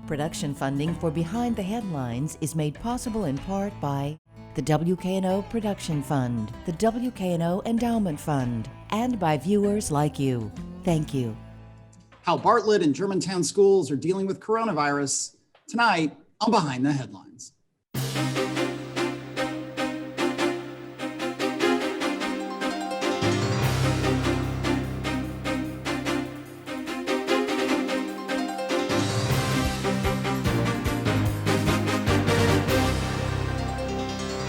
Production funding for Behind the Headlines is made possible in part by the WKNO Production Fund, the WKNO Endowment Fund, and by viewers like you. Thank you. How Bartlett and Germantown schools are dealing with coronavirus tonight on Behind the Headlines.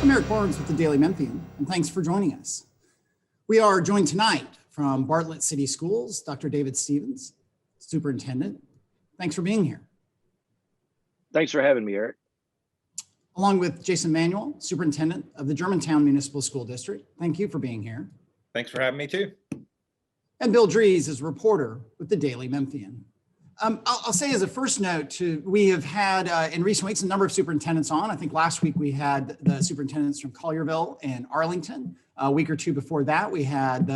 I'm Eric Barnes with the Daily Memphian, and thanks for joining us. We are joined tonight from Bartlett City Schools, Dr. David Stevens, Superintendent. Thanks for being here. Thanks for having me, Eric. Along with Jason Manuel, Superintendent of the Germantown Municipal School District. Thank you for being here. Thanks for having me too. And Bill Dries is reporter with the Daily Memphian. I'll say as a first note, we have had in recent weeks a number of superintendents on. I think last week we had the superintendents from Collierville and Arlington. A week or two before that, we had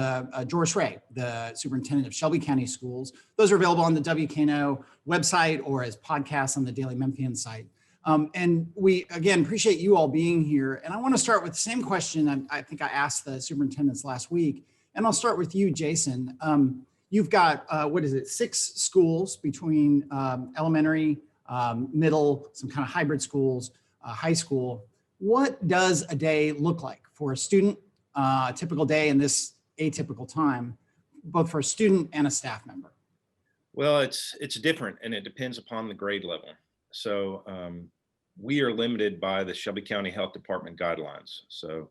Joris Ray, the superintendent of Shelby County Schools. Those are available on the WKNO website or as podcasts on the Daily Memphian site. And we, again, appreciate you all being here. And I want to start with the same question I think I asked the superintendents last week. And I'll start with you, Jason. You've got, 6 schools between elementary, middle, some kind of hybrid schools, high school. What does a day look like for a student, a typical day in this atypical time, both for a student and a staff member? Well, it's different and it depends upon the grade level. So we are limited by the Shelby County Health Department guidelines. So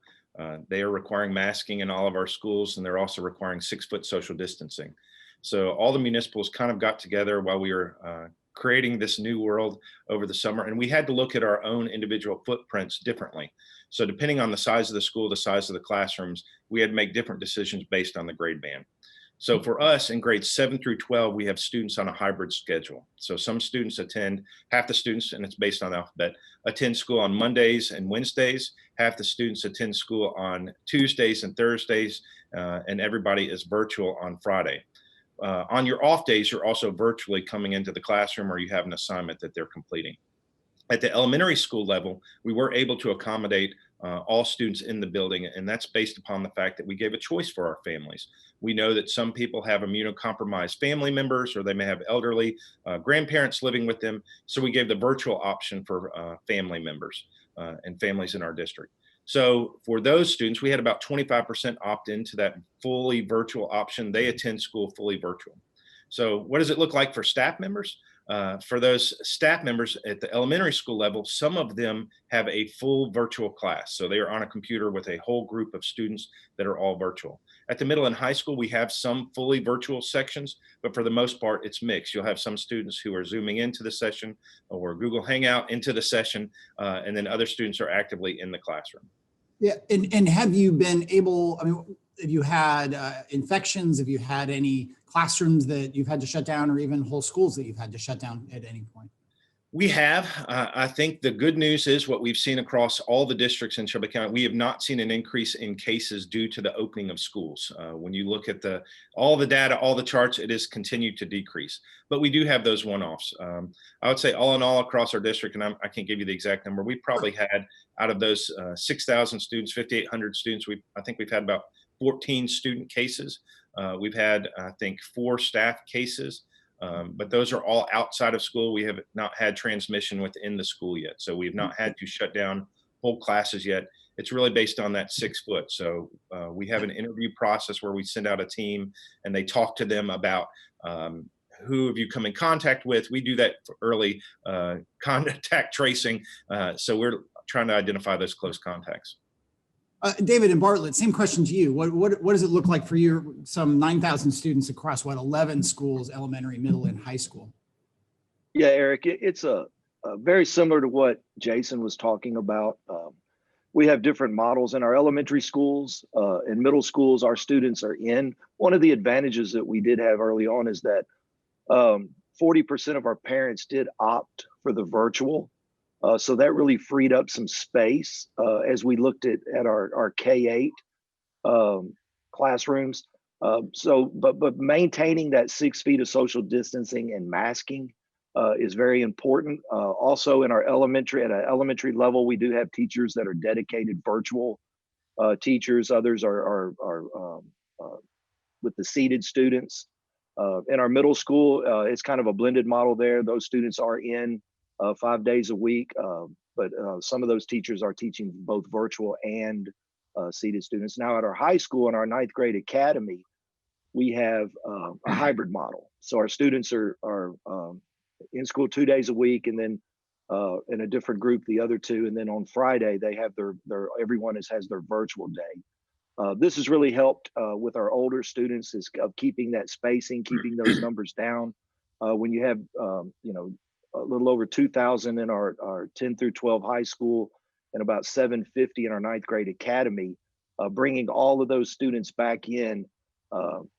they are requiring masking in all of our schools, and they're also requiring 6-foot social distancing. So all the municipals kind of got together while we were creating this new world over the summer, and we had to look at our own individual footprints differently. So depending on the size of the school, the size of the classrooms, we had to make different decisions based on the grade band. So for us in grades 7 through 12, we have students on a hybrid schedule. So some students attend, half the students, and it's based on alphabet, attend school on Mondays and Wednesdays. Half the students attend school on Tuesdays and Thursdays, and everybody is virtual on Friday. On your off days, you're also virtually coming into the classroom or you have an assignment that they're completing. At the elementary school level, we were able to accommodate all students in the building, and that's based upon the fact that we gave a choice for our families. We know that some people have immunocompromised family members, or they may have elderly grandparents living with them, so we gave the virtual option for family members and families in our district. So for those students, we had about 25% opt into that fully virtual option. They attend school fully virtual. So what does it look like for staff members? For those staff members at the elementary school level, some of them have a full virtual class. So they are on a computer with a whole group of students that are all virtual. At the middle and high school, we have some fully virtual sections, but for the most part, it's mixed. You'll have some students who are Zooming into the session or Google Hangout into the session, and then other students are actively in the classroom. Yeah, and have you been able, have you had infections? Have you had any classrooms that you've had to shut down, or even whole schools that you've had to shut down at any point? We have. I think the good news is what we've seen across all the districts in Shelby County, we have not seen an increase in cases due to the opening of schools. When you look at all the data, all the charts, it has continued to decrease. But we do have those one-offs. I would say all in all across our district, and I can't give you the exact number, we probably had out of those 6,000 students, 5,800 students, I think we've had about 14 student cases. We've had, I think, 4 staff cases. But those are all outside of school. We have not had transmission within the school yet. So we've not had to shut down whole classes yet. It's really based on that 6 foot. So we have an interview process where we send out a team and they talk to them about who have you come in contact with. We do that for early contact tracing. So we're trying to identify those close contacts. David and Bartlett, same question to you. What does it look like for your some 9,000 students across 11 schools, elementary, middle, and high school? Yeah, Eric, it's a very similar to what Jason was talking about. We have different models in our elementary schools and middle schools. Our students are in. One of the advantages that we did have early on is that 40% of our parents did opt for the virtual. So that really freed up some space as we looked at our K-8 classrooms. But maintaining that 6 feet of social distancing and masking is very important. Also in our at an elementary level, we do have teachers that are dedicated virtual teachers. Others are with the seated students. In our middle school, it's kind of a blended model there. Those students are in 5 days a week, but some of those teachers are teaching both virtual and seated students. Now at our high school, in our ninth grade academy, we have a hybrid model. So our students are in school 2 days a week, and then in a different group the other two, and then on Friday they have their everyone has their virtual day. This has really helped with our older students of keeping that spacing, keeping those numbers down. When you have a little over 2,000 in our 10 through 12 high school and about 750 in our ninth grade academy, bringing all of those students back in,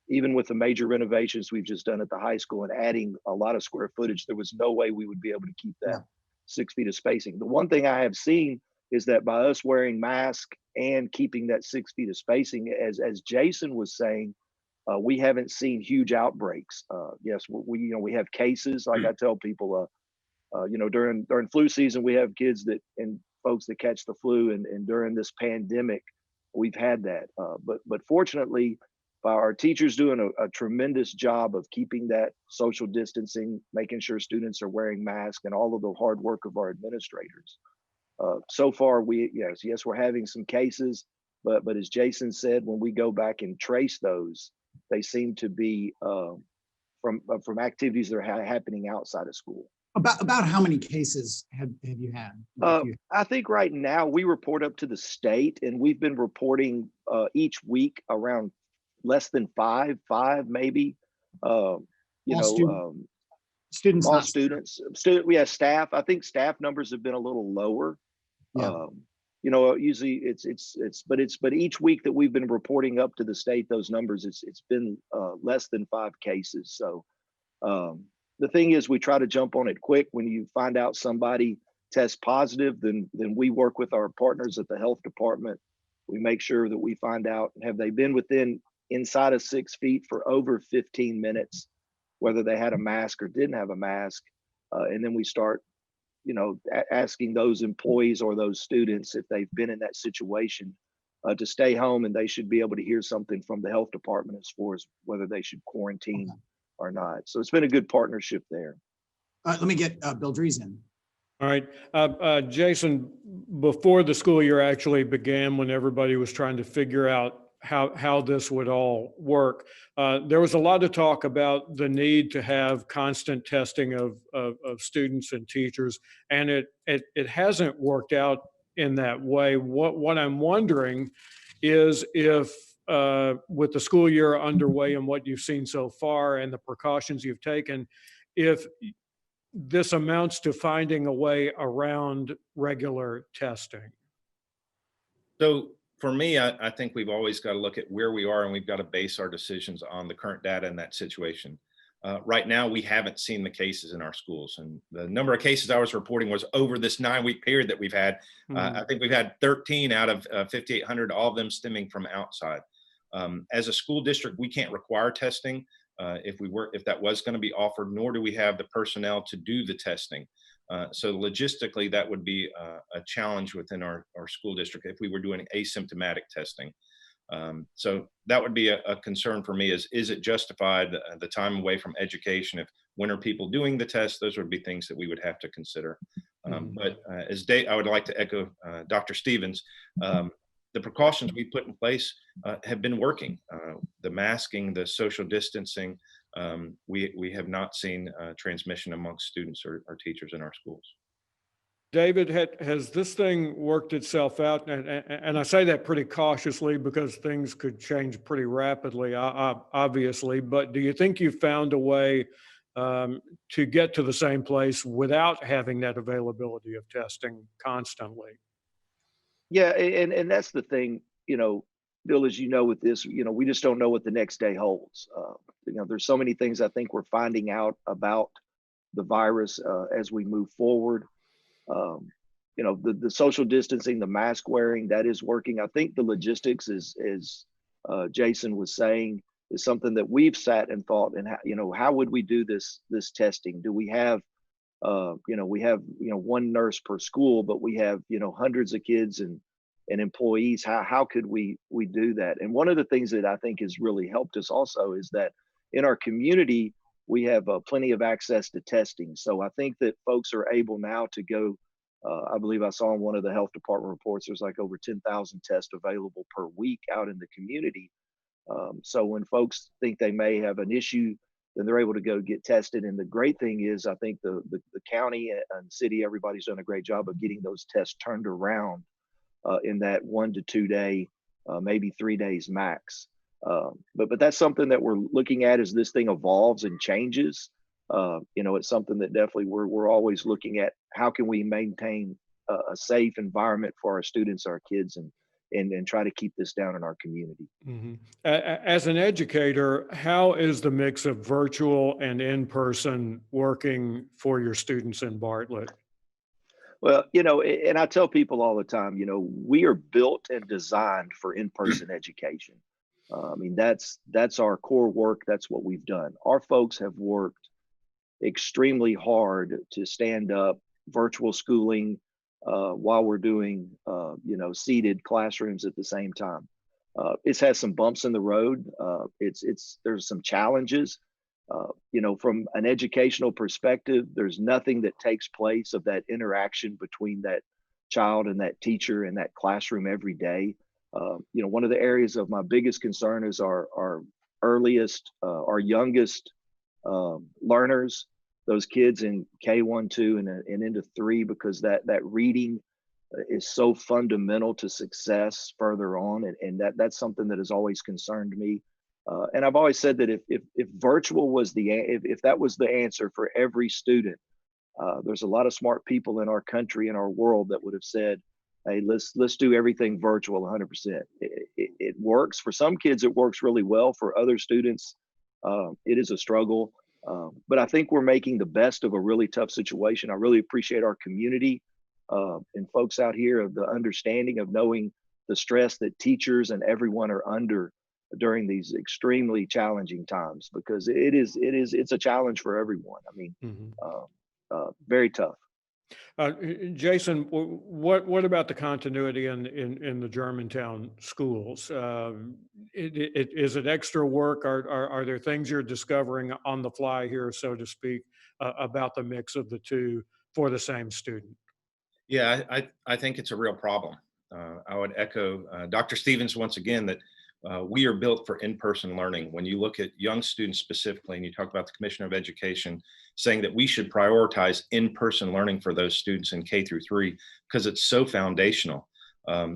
even with the major renovations we've just done at the high school and adding a lot of square footage, there was no way we would be able to keep that 6 feet of spacing. The one thing I have seen is that by us wearing masks and keeping that 6 feet of spacing, as Jason was saying, we haven't seen huge outbreaks. Yes, we have cases. Like I tell people, during flu season, we have kids and folks that catch the flu, and during this pandemic, we've had that. But fortunately, by our teachers doing a tremendous job of keeping that social distancing, making sure students are wearing masks, and all of the hard work of our administrators. So far, yes, we're having some cases, but as Jason said, when we go back and trace those, they seem to be from activities that are happening outside of school. About how many cases have you had? I think right now we report up to the state, and we've been reporting each week around less than five maybe. Students, all students. We have staff. I think staff numbers have been a little lower. Yeah. Usually but each week that we've been reporting up to the state, those numbers, it's been less than 5 cases. So the thing is, we try to jump on it quick. When you find out somebody tests positive, then we work with our partners at the health department. We make sure that we find out, have they been inside of 6 feet for over 15 minutes, whether they had a mask or didn't have a mask. And then we start, asking those employees or those students, if they've been in that situation, to stay home, and they should be able to hear something from the health department as far as whether they should quarantine or not. So it's been a good partnership there. Let me get Bill Dries in. All right. Jason, before the school year actually began, when everybody was trying to figure out how this would all work, there was a lot of talk about the need to have constant testing of students and teachers, and it hasn't worked out in that way. What I'm wondering is if with the school year underway and what you've seen so far and the precautions you've taken, if this amounts to finding a way around regular testing. So for me, I think we've always got to look at where we are, and we've got to base our decisions on the current data in that situation. Right now, we haven't seen the cases in our schools, and the number of cases I was reporting was over this 9-week period that we've had. I think we've had 13 out of 5,800, all of them stemming from outside. As a school district, we can't require testing if that was going to be offered, nor do we have the personnel to do the testing. So logistically, that would be a challenge within our school district if we were doing asymptomatic testing. So that would be a concern for me, is it justified, the time away from education? When are people doing the test? Those would be things that we would have to consider. But I would like to echo Dr. Stevens. The precautions we put in place have been working. The masking, the social distancing, we have not seen transmission amongst students or teachers in our schools. David, has this thing worked itself out? And I say that pretty cautiously because things could change pretty rapidly, obviously, but do you think you found a way to get to the same place without having that availability of testing constantly? Yeah, and that's the thing, Bill, as you know, with this, we just don't know what the next day holds. There's so many things I think we're finding out about the virus as we move forward. The social distancing, the mask wearing, that is working. I think the logistics is Jason was saying, is something that we've sat and thought, and how would we do this testing? Do we have We have, one nurse per school, but we have, hundreds of kids and employees. How could we do that? And one of the things that I think has really helped us also is that in our community, we have plenty of access to testing. So I think that folks are able now to go. I believe I saw in one of the health department reports, there's like over 10,000 tests available per week out in the community. So when folks think they may have an issue, then they're able to go get tested. And the great thing is, I think the county and city, everybody's done a great job of getting those tests turned around in that 1 to 2 day, maybe 3 days max. But that's something that we're looking at as this thing evolves and changes. It's something that definitely we're always looking at. How can we maintain a safe environment for our students, our kids, and try to keep this down in our community. Mhm. As an educator, how is the mix of virtual and in-person working for your students in Bartlett? Well, and I tell people all the time, we are built and designed for in-person education. I mean, that's our core work. That's what we've done. Our folks have worked extremely hard to stand up virtual schooling while we're doing, seated classrooms at the same time. It's had some bumps in the road. There's some challenges. From an educational perspective, there's nothing that takes place of that interaction between that child and that teacher in that classroom every day. One of the areas of my biggest concern is our youngest learners, those kids in K1, 2, and into 3, because that reading is so fundamental to success further on, and that's something that has always concerned me. And I've always said that if virtual was if that was the answer for every student, there's a lot of smart people in our country, in our world, that would have said, "Hey, let's do everything virtual 100%." It works for some kids. It works really well. For other students, it is a struggle. But I think we're making the best of a really tough situation. I really appreciate our community and folks out here of the understanding of knowing the stress that teachers and everyone are under during these extremely challenging times, because it's a challenge for everyone. I mean, very tough. Jason, what about the continuity in the Germantown schools? Is it extra work? Are there things you're discovering on the fly here, so to speak, about the mix of the two for the same student? Yeah, I think it's a real problem. I would echo Dr. Stevens once again that we are built for in-person learning. When you look at young students specifically, and you talk about the Commissioner of Education saying that we should prioritize in-person learning for those students in K through 3, because it's so foundational.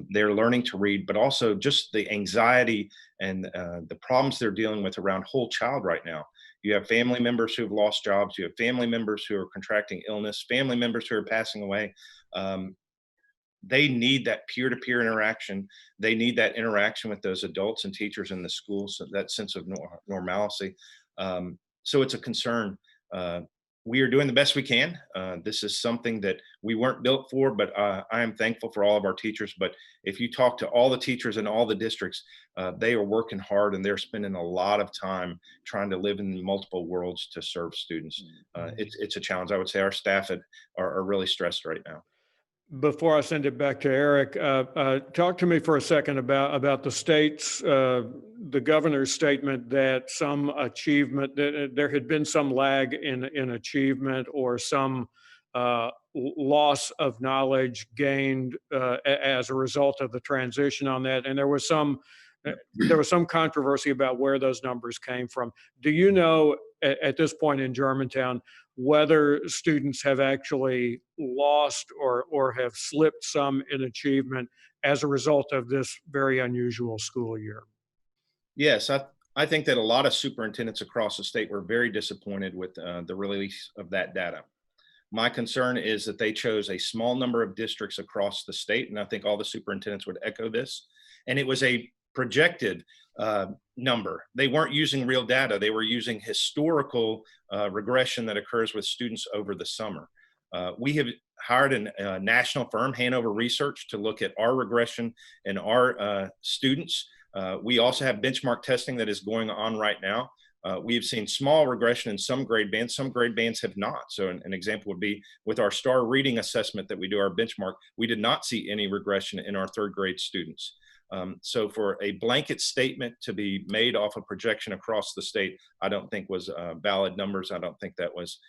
They're learning to read, but also just the anxiety and the problems they're dealing with around whole child right now. You have family members who have lost jobs. You have family members who are contracting illness, family members who are passing away. They need that peer-to-peer interaction. They need that interaction with those adults and teachers in the schools, so that sense of normalcy. So it's a concern. We are doing the best we can. This is something that we weren't built for, but I am thankful for all of our teachers. But if you talk to all the teachers in all the districts, they are working hard, and they're spending a lot of time trying to live in multiple worlds to serve students. It's a challenge. I would say our staff are really stressed right now. Before I send it back to Eric, talk to me for a second about the state's, the governor's statement that some achievement, that there had been some lag in achievement, or some loss of knowledge gained as a result of the transition on that. And there was some controversy about where those numbers came from. Do you know at this point in Germantown whether students have actually lost or have slipped some in achievement as a result of this very unusual school year? Yes, I think that a lot of superintendents across the state were very disappointed with the release of that data. My concern is that they chose a small number of districts across the state, and I think all the superintendents would echo this. And it was a projected number. They weren't using real data. They were using historical regression that occurs with students over the summer. We have hired a national firm, Hanover Research, to look at our regression and our students. We also have benchmark testing that is going on right now. We have seen small regression in some grade bands. Some grade bands have not. So an example would be with our STAR reading assessment that we do, our benchmark, we did not see any regression in our third grade students. So for a blanket statement to be made off a projection across the state, I don't think was valid numbers. I don't think that was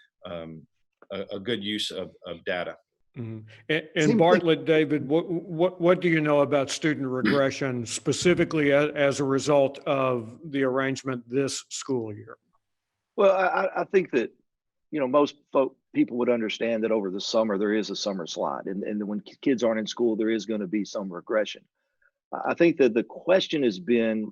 a good use of data. Mhm. Same And thing. Bartlett, David, what do you know about student regression specifically as a result of the arrangement this school year? Well, I think that, most people would understand that over the summer, there is a summer slide. And when kids aren't in school, there is going to be some regression. I think that the question has been,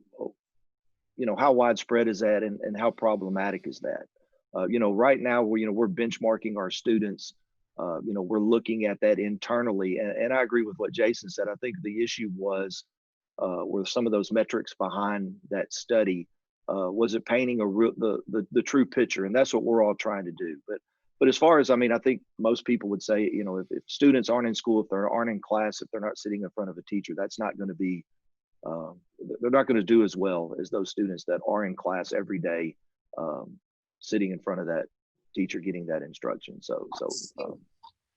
how widespread is that and how problematic is that? Right now, we're benchmarking our students. We're looking at that internally. And I agree with what Jason said. I think the issue were some of those metrics behind that study. Was it painting the true picture? And that's what we're all trying to do. But as far as, I think most people would say, if students aren't in school, if they aren't in class, if they're not sitting in front of a teacher, that's not going to be, they're not going to do as well as those students that are in class every day, sitting in front of that teacher, getting that instruction.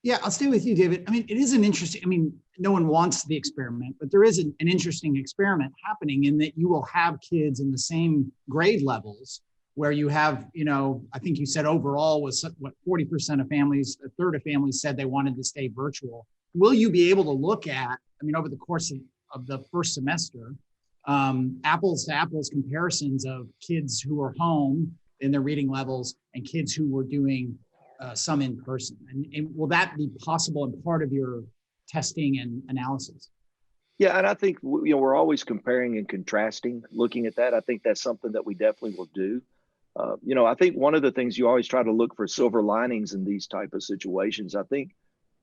Yeah, I'll stay with you, David. It is an interesting, no one wants the experiment, but there is an interesting experiment happening in that you will have kids in the same grade levels where you have, I think you said overall was what 40% of families, a third of families said they wanted to stay virtual. Will you be able to look at, over the course of the first semester, apples to apples comparisons of kids who are home in their reading levels and kids who were doing some in person? And will that be possible and part of your testing and analysis? Yeah, and I think we're always comparing and contrasting, looking at that. I think that's something that we definitely will do. I think one of the things you always try to look for silver linings in these type of situations. I think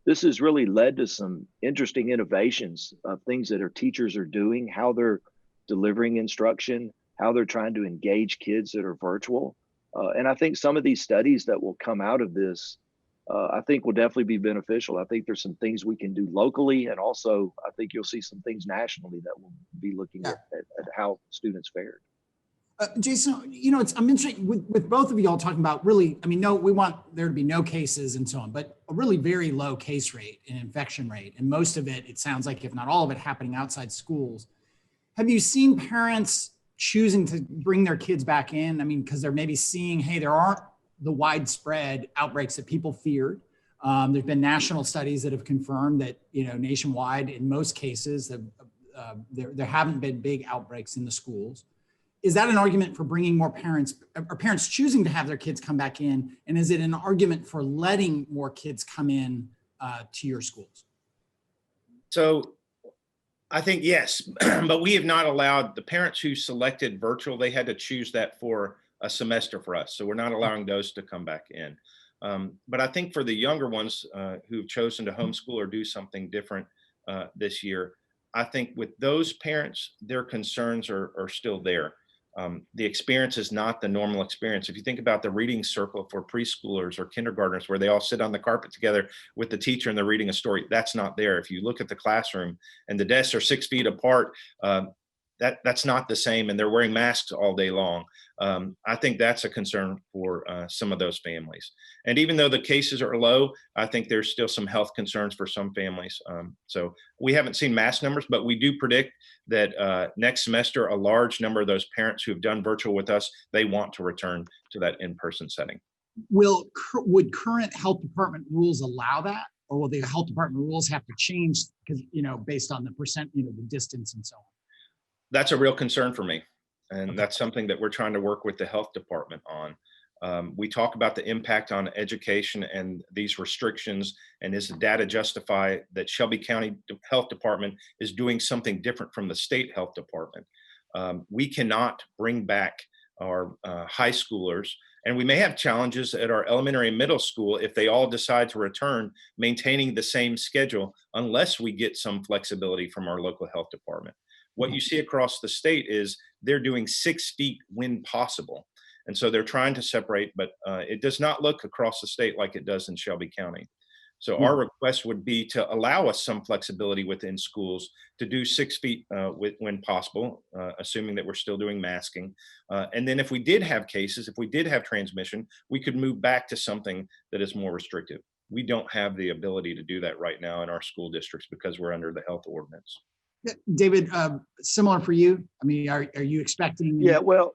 this has really led to some interesting innovations of things that our teachers are doing, how they're delivering instruction, how they're trying to engage kids that are virtual. And I think some of these studies that will come out of this, I think will definitely be beneficial. I think there's some things we can do locally, and also I think you'll see some things nationally that will be looking at how students fared. Jason, I'm interested with both of you all talking about really, no, we want there to be no cases and so on, but a really very low case rate and infection rate. And most of it sounds like, if not all of it, happening outside schools. Have you seen parents choosing to bring their kids back in? Because they're maybe seeing, hey, there aren't the widespread outbreaks that people feared. There's been national studies that have confirmed that, nationwide, in most cases, there haven't been big outbreaks in the schools. Is that an argument for bringing more parents, or parents choosing to have their kids come back in? And is it an argument for letting more kids come in to your schools? So I think yes, but we have not allowed the parents who selected virtual, they had to choose that for a semester for us. So we're not allowing those to come back in. But I think for the younger ones who've chosen to homeschool or do something different this year, I think with those parents, their concerns are still there. The experience is not the normal experience. If you think about the reading circle for preschoolers or kindergartners, where they all sit on the carpet together with the teacher and they're reading a story, that's not there. If you look at the classroom and the desks are 6 feet apart, that's not the same, and they're wearing masks all day long. I think that's a concern for some of those families. And even though the cases are low, I think there's still some health concerns for some families. So we haven't seen mass numbers, but we do predict that next semester, a large number of those parents who have done virtual with us, they want to return to that in-person setting. Would current health department rules allow that? Or will the health department rules have to change because, based on the percent, the distance and so on? That's a real concern for me. And that's something that we're trying to work with the health department on. We talk about the impact on education and these restrictions, and is the data justify that Shelby County Health Department is doing something different from the state health department? We cannot bring back our high schoolers, and we may have challenges at our elementary and middle school if they all decide to return, maintaining the same schedule, unless we get some flexibility from our local health department. What you see across the state is they're doing 6 feet when possible. And so they're trying to separate, but it does not look across the state like it does in Shelby County. So our request would be to allow us some flexibility within schools to do 6 feet when possible, assuming that we're still doing masking. And then if we did have cases, if we did have transmission, we could move back to something that is more restrictive. We don't have the ability to do that right now in our school districts because we're under the health ordinance. David, similar for you? I mean, are you expecting? Yeah, well,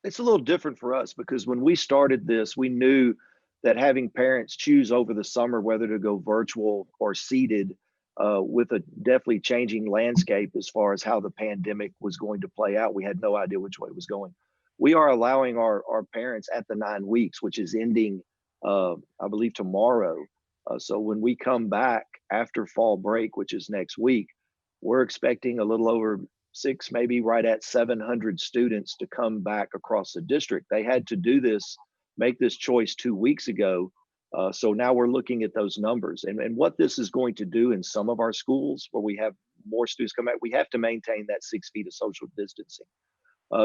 it's a little different for us because when we started this, we knew that having parents choose over the summer whether to go virtual or seated with a definitely changing landscape as far as how the pandemic was going to play out. We had no idea which way it was going. We are allowing our parents at the 9 weeks, which is ending, I believe, tomorrow. So when we come back after fall break, which is next week, we're expecting a little over 6, maybe right at 700 students to come back across the district. They had to do this, make this choice 2 weeks ago. So now we're looking at those numbers and what this is going to do in some of our schools where we have more students come back, we have to maintain that 6 feet of social distancing.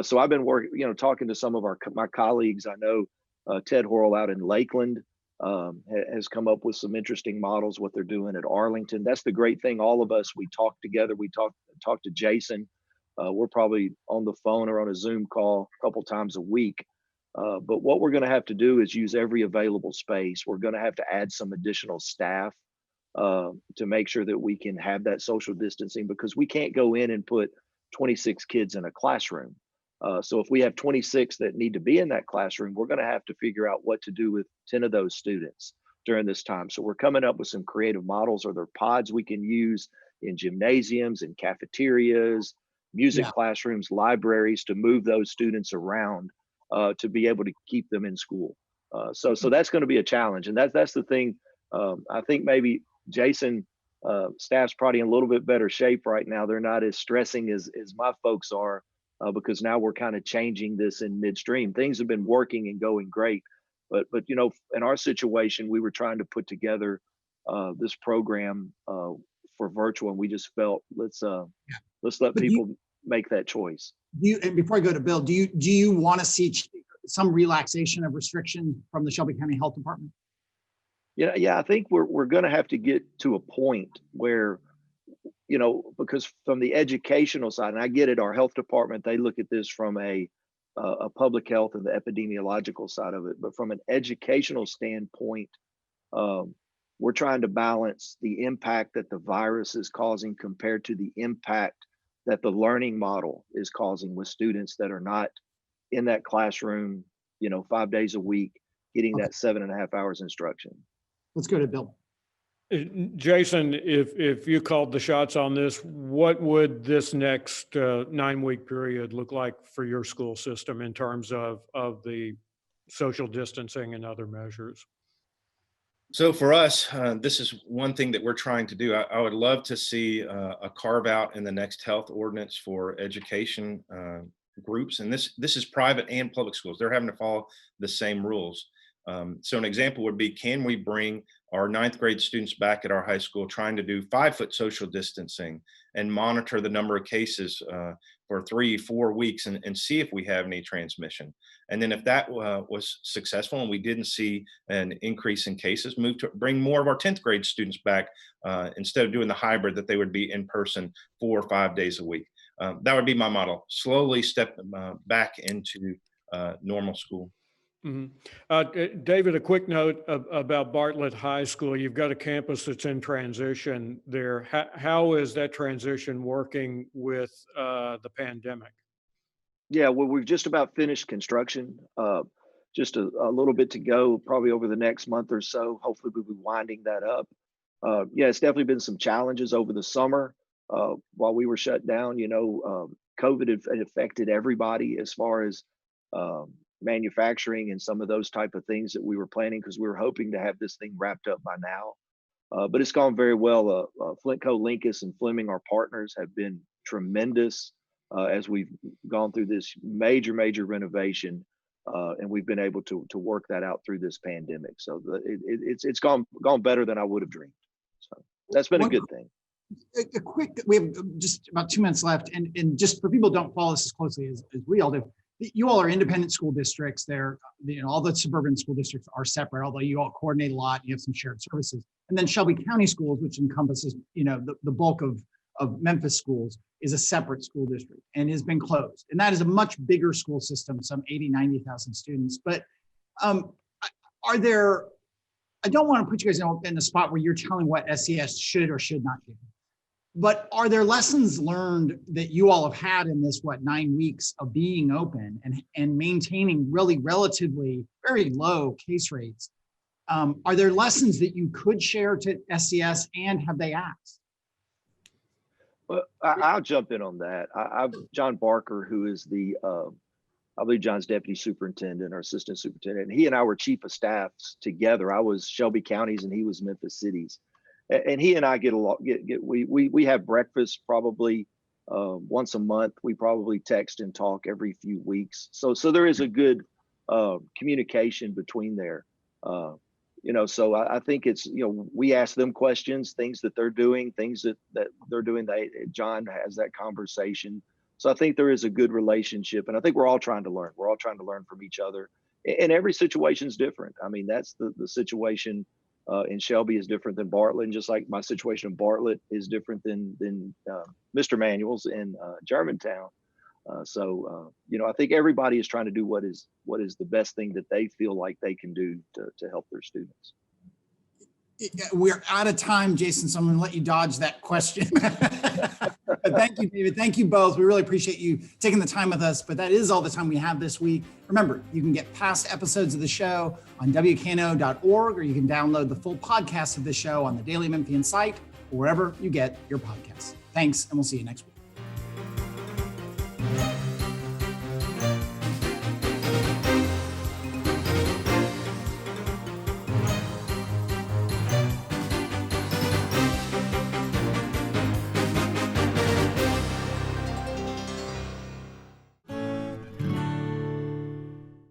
So I've been working, talking to some of my colleagues. I know Ted Horrell out in Lakeland has come up with some interesting models, what they're doing at Arlington. That's the great thing. All of us, we talk together. We talk to Jason. We're probably on the phone or on a Zoom call a couple times a week. But what we're going to have to do is use every available space. We're going to have to add some additional staff to make sure that we can have that social distancing because we can't go in and put 26 kids in a classroom. So if we have 26 that need to be in that classroom, we're going to have to figure out what to do with 10 of those students during this time. So we're coming up with some creative models. Are there pods we can use in gymnasiums and cafeterias, music classrooms, libraries to move those students around to be able to keep them in school? So that's going to be a challenge. And that's the thing. I think maybe Jason staff's probably in a little bit better shape right now. They're not as stressing as my folks are. Because now we're kind of changing this in midstream. Things have been working and going great, but in our situation, we were trying to put together this program for virtual, and we just felt let's let people make that choice. And before I go to Bill, do you want to see some relaxation of restriction from the Shelby County Health Department? Yeah, I think we're going to have to get to a point where, because from the educational side, and I get it, our health department, they look at this from a public health and the epidemiological side of it. But from an educational standpoint, we're trying to balance the impact that the virus is causing compared to the impact that the learning model is causing with students that are not in that classroom, 5 days a week, getting that 7.5 hours instruction. Let's go to Bill. Jason, if you called the shots on this, what would this next 9-week period look like for your school system in terms of the social distancing and other measures? So for us, this is one thing that we're trying to do. I would love to see a carve out in the next health ordinance for education groups. And this is private and public schools. They're having to follow the same rules. So an example would be, can we bring our 9th grade students back at our high school trying to do 5-foot social distancing and monitor the number of cases for 3-4 weeks and see if we have any transmission. And then if that was successful and we didn't see an increase in cases, bring more of our 10th grade students back instead of doing the hybrid that they would be in person 4 or 5 days a week. That would be my model. Slowly step back into normal school. Mm-hmm. David, a quick note about Bartlett High School. You've got a campus that's in transition there. How is that transition working with the pandemic? Yeah, well, we've just about finished construction. Just a little bit to go, probably over the next month or so. Hopefully we'll be winding that up. It's definitely been some challenges over the summer while we were shut down. COVID had affected everybody as far as manufacturing and some of those type of things that we were planning because we were hoping to have this thing wrapped up by now. But it's gone very well. Flintco, Linkus, and Fleming, our partners, have been tremendous as we've gone through this major renovation, and we've been able to work that out through this pandemic. So it's gone better than I would have dreamed. So that's been a good thing. We have just about 2 minutes left, and just for people who don't follow this as closely as we all do, you all are independent school districts. All the suburban school districts are separate, although you all coordinate a lot. You have some shared services. And then Shelby County Schools, which encompasses, the bulk of Memphis schools, is a separate school district and has been closed. And that is a much bigger school system, some 80, 90,000 students. But are there, I don't want to put you guys in a spot where you're telling what SES should or should not do. But are there lessons learned that you all have had in this, 9 weeks of being open and maintaining really relatively very low case rates? Are there lessons that you could share to SES, and have they asked? Well, I'll jump in on that. John Barker, who is I believe John's deputy superintendent or assistant superintendent, and he and I were chief of staffs together. I was Shelby County's and he was Memphis City's. And he and I get along. We have breakfast probably once a month. We probably text and talk every few weeks. So there is a good communication between there. So I think it's, we ask them questions, things that they're doing, things that they're doing. John has that conversation. So I think there is a good relationship, and I think we're all trying to learn. We're all trying to learn from each other, and every situation is different. I mean, that's the situation in Shelby is different than Bartlett, and just like my situation in Bartlett is different than Mr. Manuel's in Germantown. I think everybody is trying to do what is the best thing that they feel like they can do to help their students. We're out of time, Jason, so I'm going to let you dodge that question. But thank you, David. Thank you both. We really appreciate you taking the time with us, but that is all the time we have this week. Remember, you can get past episodes of the show on WKNO.org, or you can download the full podcast of the show on the Daily Memphian site, or wherever you get your podcasts. Thanks, and we'll see you next week.